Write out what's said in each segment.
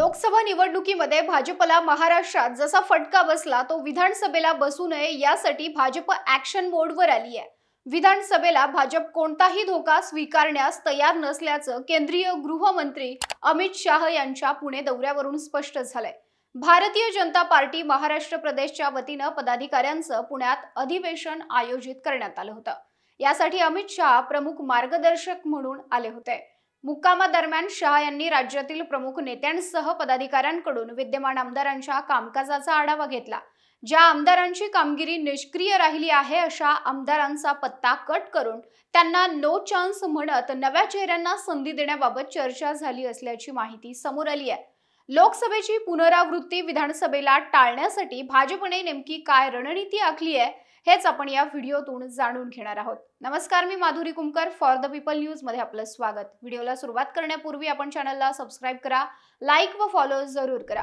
लोकसभा निवडणुकीमध्ये भाजपला महाराष्ट्रात जसा फटका बसला तो विधानसभेला बसू नये यासाठी भाजप ॲक्शन मोडवर आली आहे। विधानसभेला भाजप कोणताही धोका स्वीकारण्यास तयार नसल्याचं केंद्रीय गृहमंत्री अमित शाह यांच्या पुणे दौऱ्यावरून स्पष्ट झालंय। भारतीय जनता पार्टी महाराष्ट्र प्रदेशच्या वतीनं पदाधिकाऱ्यांचं पुण्यात अधिवेशन आयोजित करण्यात आलं होतं। यासाठी अमित शाह प्रमुख मार्गदर्शक म्हणून आले होते। मुक्कामादरम्यान शाह यांनी राज्यातील प्रमुख नेत्यांसह पदाधिकाऱ्यांकडून विद्यमान आमदारांच्या कामकाजाचा आढावा घेतला। ज्या आमदारांची कामगिरी निष्क्रिय राहिली आहे अशा आमदारांचा पत्ता कट करून त्यांना नो चान्स म्हणत नव्या चेहऱ्यांना संधी देण्याबाबत चर्चा झाली असल्याची माहिती समोर आली आहे। लोकसभेची पुनरावृत्ती विधानसभेला टाळण्यासाठी भाजपने नेमकी काय रणनीती आखली आहे हेच आपण या व्हिडिओतून जाणून घेणार आहोत। नमस्कार, मी Madhuri Kumkar, for the people news मध्ये आपलं स्वागत। व्हिडिओला सुरुवात करण्यापूर्वी आपण चॅनलला सबस्क्राइब करा, लाईक व फॉलो जरूर करा।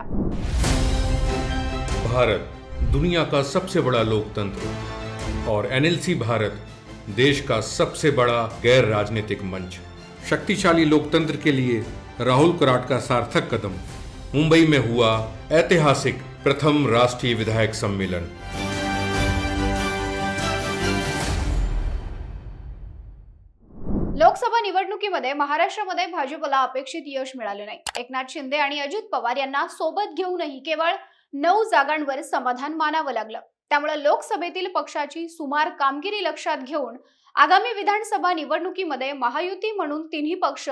भारत दुनिया का सबसे बड़ा लोकतंत्र और एनएलसी भारत देश का सबसे बड़ा गैर राजनीतिक मंच। शक्तिशाली लोकतंत्र के लिए राहुल कराट का सार्थक कदम। मुंबई में हुआ ऐतिहासिक प्रथम राष्ट्रीय विधायक सम्मेलन। लोकसभा निवडणुकीमध्ये महाराष्ट्रामध्ये भाजपला अपेक्षित यश मिळाले नाही। एकनाथ शिंदे आणि अजित पवार यांना सोबत घेऊनही केवळ 9 जागांवर समाधान मानावं लागलं। त्यामुळे लोकसभेतील पक्षाची सुमार कामगिरी लक्षात घेऊन आगामी विधानसभा निवडणुकीमध्ये महायुती म्हणून तिन्ही पक्ष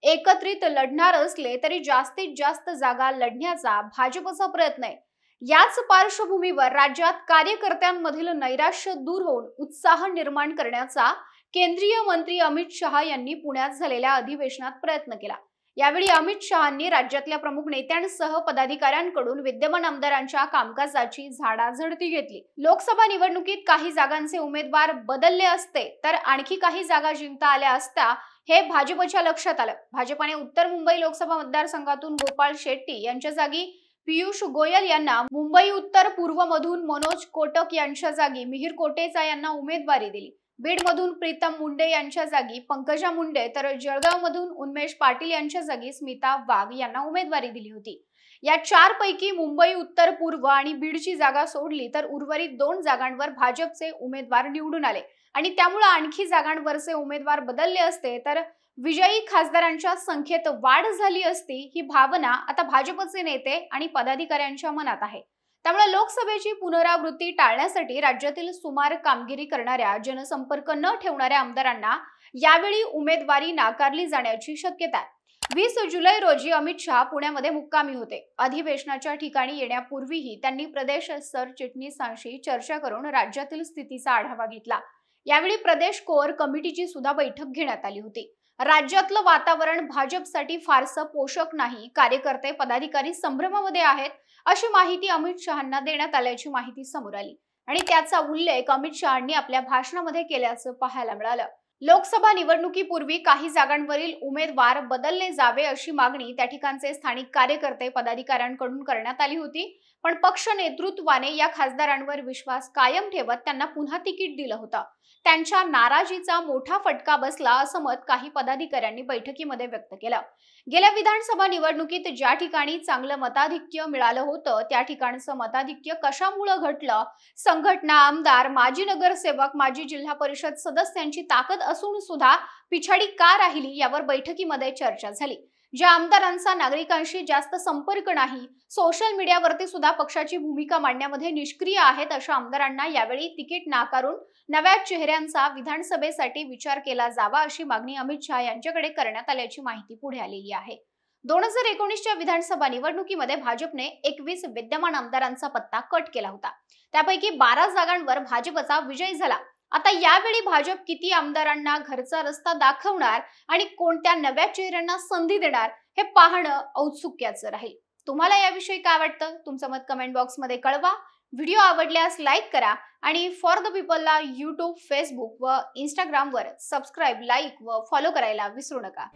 एकत्रित लढणार असले तरी जास्तीत जास्त जागा लढण्याचा भाजपचा प्रयत्न आहे। याच पार्श्वभूमीवर राज्यात कार्यकर्त्यांमधील नैराश्य दूर होऊन उत्साह निर्माण करण्याचा केंद्रीय मंत्री अमित शाह यांनी पुण्यात झालेल्या अधिवेशनात प्रयत्न केला। यावेळी अमित शहांनी राज्यातल्या प्रमुख नेत्यांसह पदाधिकाऱ्यांकडून विद्यमान आमदारांच्या कामकाजाची झाडाझडती घेतली। लोकसभा निवडणुकीत काही जागांचे उमेदवार बदलले असते तर आणखी काही जागा जिंकता आल्या असत्या हे भाजपच्या लक्षात आलं। भाजपने उत्तर मुंबई लोकसभा मतदारसंघातून गोपाळ शेट्टी यांच्या जागी पियुष गोयल यांना, मुंबई उत्तर पूर्व मधून मनोज कोटक यांच्या जागी मिहिर कोटेचा यांना उमेदवारी दिली। बीड मधून प्रीतम मुंडे यांच्या जागी पंकजा मुंडे तर जळगाव मधून उन्मेष पाटील यांच्या जागी स्मिता वाघ यांना उमेदवारी दिली होती। या 4 पैकी मुंबई उत्तर पूर्व आणि बीडची जागा सोडली तर उर्वरित 2 जागांवर भाजपचे उमेदवार निवडून आले आणि त्यामुळे आणखी जागांवरचे उमेदवार बदलले असते तर विजयी खासदारांच्या संख्येत वाढ झाली असती, ही भावना आता भाजपचे नेते आणि पदाधिकाऱ्यांच्या मनात आहे। त्यामुळे लोकसभेची पुनरावृत्ती टाळण्यासाठी राज्यातील सुमार कामगिरी करणाऱ्या, जनसंपर्क न ठेवणाऱ्या आमदारांना यावेळी उमेदवारी नाकारली जाण्याची शक्यता आहे। 20 जुलै रोजी अमित शाह पुण्यामध्ये मुक्कामी होते। अधिवेशनाच्या ठिकाणी येण्यापूर्वीही त्यांनी प्रदेश सरचिटणीसांशी चर्चा करून राज्यातील स्थितीचा आढावा घेतला। यावेळी प्रदेश कोअर कमिटीची सुद्धा बैठक घेण्यात आली होती। राज्यातलं वातावरण भाजपसाठी फारसं पोषक नाही, कार्यकर्ते पदाधिकारी संभ्रमामध्ये आहेत अशी माहिती अमित शहांना देण्यात आल्याची माहिती समोर आली आणि त्याचा उल्लेख अमित शहांनी आपल्या भाषणामध्ये केल्याचं पाहायला मिळालं। लोकसभा निवडणुकीपूर्वी काही जागांवरील उमेदवार बदलले जावे अशी मागणी त्या ठिकाणचे स्थानिक कार्यकर्ते पदाधिकाऱ्यांकडून करण्यात आली होती, पण पक्ष नेतृत्वाने या खासदारांवर विश्वास कायम ठेवत त्यांना पुन्हा तिकीट दिलं होतं। त्यांच्या नाराजीचा मोठा फटका बसला असं मत काही पदाधिकाऱ्यांनी बैठकीमध्ये व्यक्त केलं। गेल्या विधानसभा निवडणुकीत ज्या ठिकाणी चांगलं मताधिक्य मिळालं होतं त्या ठिकाणचं मताधिक्य कशामुळे घटलं, संघटना, आमदार, माजी नगरसेवक, माजी जिल्हा परिषद सदस्यांची ताकद असून सुद्धा पिछाडी का राहिली यावर बैठकीमध्ये चर्चा झाली। ज्या आमदारांचा नागरिकांशी जास्त संपर्क नाही, सोशल मीडियावरती सुद्धा पक्षाची भूमिका मांडण्यामध्ये निष्क्रिय आहेत अशा आमदारांना यावेळी तिकीट नाकारून नव्या चेहऱ्यांचा विधानसभेसाठी विचार केला जावा अशी मागणी अमित शाह यांच्याकडे करण्यात आल्याची माहिती पुढे आलेली आहे। 2019च्या विधानसभा निवडणुकीमध्ये भाजपने 21 विद्यमान आमदारांचा पत्ता कट केला होता। त्यापैकी 12 जागांवर भाजपचा विजय झाला। आता यावेळी भाजप किती आमदारांना घरचा रस्ता दाखवणार आणि कोणत्या नव्या चेहऱ्यांना संधी देणार हे पाहणं औत्सुक्याचं राहील। तुम्हाला याविषयी काय वाटतं? तुमचं मत कमेंट बॉक्समध्ये कळवा। व्हिडिओ आवडल्यास लाईक करा आणि फॉर द पीपलला YouTube, Facebook व Instagramवर सबस्क्राइब, लाईक व फॉलो करायला विसरू नका।